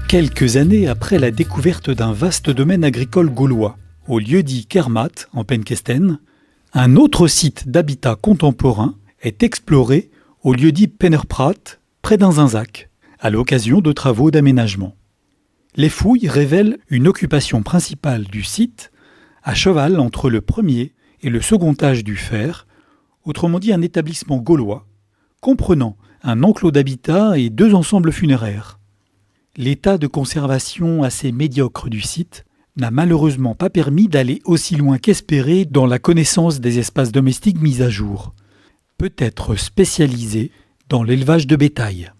Quelques années après la découverte d'un vaste domaine agricole gaulois, au lieu-dit Kermat, en Penkesten, un autre site d'habitat contemporain est exploré au lieu-dit Pennerprat, près d'Inzinzac, à l'occasion de travaux d'aménagement. Les fouilles révèlent une occupation principale du site, à cheval entre le premier et le second âge du fer, autrement dit un établissement gaulois, comprenant un enclos d'habitat et 2 ensembles funéraires. L'état de conservation assez médiocre du site n'a malheureusement pas permis d'aller aussi loin qu'espéré dans la connaissance des espaces domestiques mis à jour, peut-être spécialisés dans l'élevage de bétail.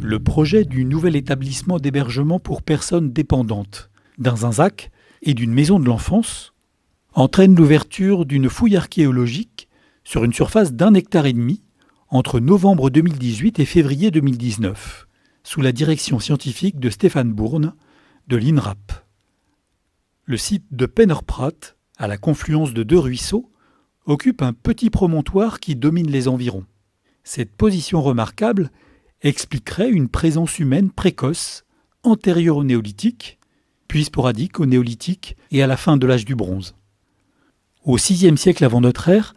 Le projet du nouvel établissement d'hébergement pour personnes dépendantes d'Inzinzac et d'une maison de l'enfance entraîne l'ouverture d'une fouille archéologique sur une surface d'1,5 hectare entre novembre 2018 et février 2019, sous la direction scientifique de Stéphane Bourne de l'INRAP. Le site de Pennerprat, à la confluence de 2 ruisseaux, occupe un petit promontoire qui domine les environs. Cette position remarquable expliquerait une présence humaine précoce, antérieure au néolithique, puis sporadique au néolithique et à la fin de l'âge du bronze. Au VIe siècle avant notre ère,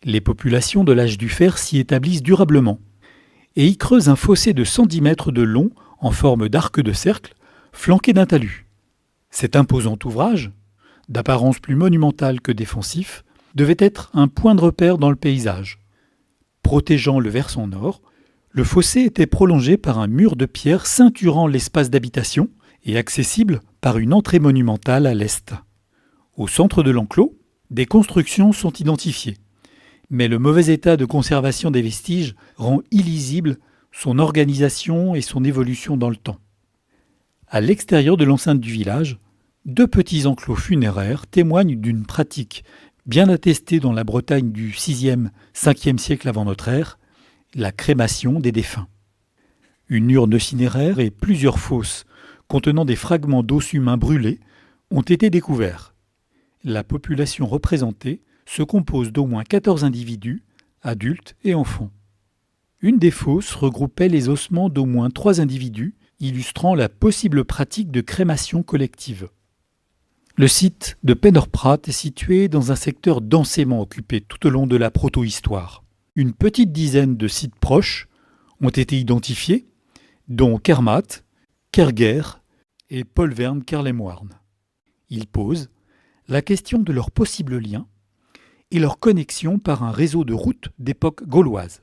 les populations de l'âge du fer s'y établissent durablement et y creusent un fossé de 110 mètres de long en forme d'arc de cercle, flanqué d'un talus. Cet imposant ouvrage, d'apparence plus monumentale que défensif, devait être un point de repère dans le paysage. Protégeant le versant nord, le fossé était prolongé par un mur de pierre ceinturant l'espace d'habitation et accessible par une entrée monumentale à l'est. Au centre de l'enclos, des constructions sont identifiées, mais le mauvais état de conservation des vestiges rend illisible son organisation et son évolution dans le temps. À l'extérieur de l'enceinte du village, 2 petits enclos funéraires témoignent d'une pratique bien attestée dans la Bretagne du 6e, 5e siècle avant notre ère, la crémation des défunts. Une urne cinéraire et plusieurs fosses contenant des fragments d'os humains brûlés ont été découverts. La population représentée se compose d'au moins 14 individus, adultes et enfants. Une des fosses regroupait les ossements d'au moins 3 individus, illustrant la possible pratique de crémation collective. Le site de Pennerprat est situé dans un secteur densément occupé tout au long de la protohistoire. Une petite dizaine de sites proches ont été identifiés, dont Kermat, Kerguer et Polvern-Kerlemoarn. Ils posent la question de leur possible lien et leur connexion par un réseau de routes d'époque gauloise.